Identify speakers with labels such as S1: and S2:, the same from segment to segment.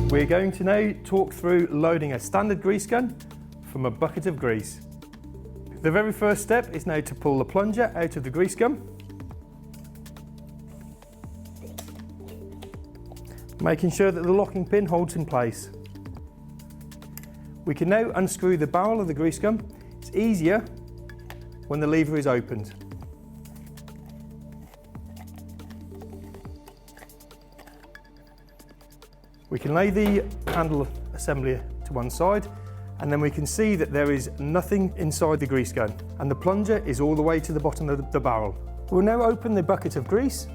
S1: We're going to now talk through loading a standard grease gun from a bucket of grease. The very first step is now to pull the plunger out of the grease gun, making sure that the locking pin holds in place. We can now unscrew the barrel of the grease gun. It's easier when the lever is opened. We can lay the handle assembly to one side, and then we can see that there is nothing inside the grease gun, and the plunger is all the way to the bottom of the barrel. We'll now open the bucket of grease.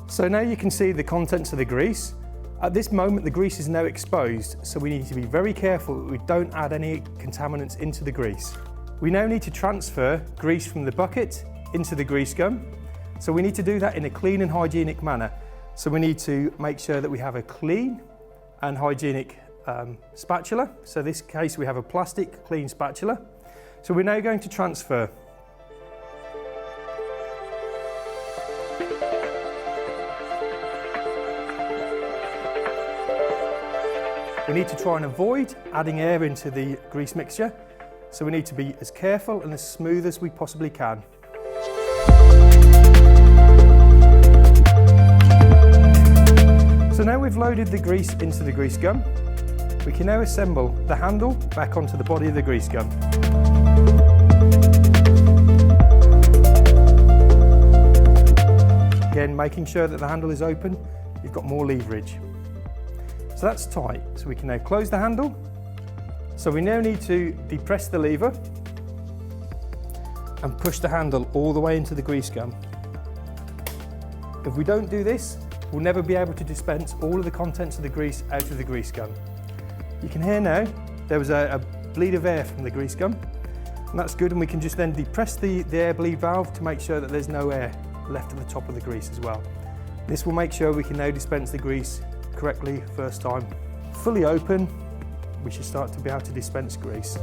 S1: So now you can see the contents of the grease. At this moment, the grease is now exposed, so we need to be very careful that we don't add any contaminants into the grease. We now need to transfer grease from the bucket into the grease gun. So we need to do that in a clean and hygienic manner. So we need to make sure that we have a clean and hygienic spatula. So in this case, we have a plastic clean spatula. So we're now going to transfer. We need to try and avoid adding air into the grease mixture, so we need to be as careful and as smooth as we possibly can. So now we've loaded the grease into the grease gun, we can now assemble the handle back onto the body of the grease gun. Again, making sure that the handle is open, you've got more leverage. So that's tight, so we can now close the handle. So we now need to depress the lever and push the handle all the way into the grease gun. If we don't do this, we'll never be able to dispense all of the contents of the grease out of the grease gun. You can hear now, there was a bleed of air from the grease gun, and that's good, and we can just then depress the air bleed valve to make sure that there's no air left at the top of the grease as well. This will make sure we can now dispense the grease correctly first time. Fully open, we should start to be able to dispense grease.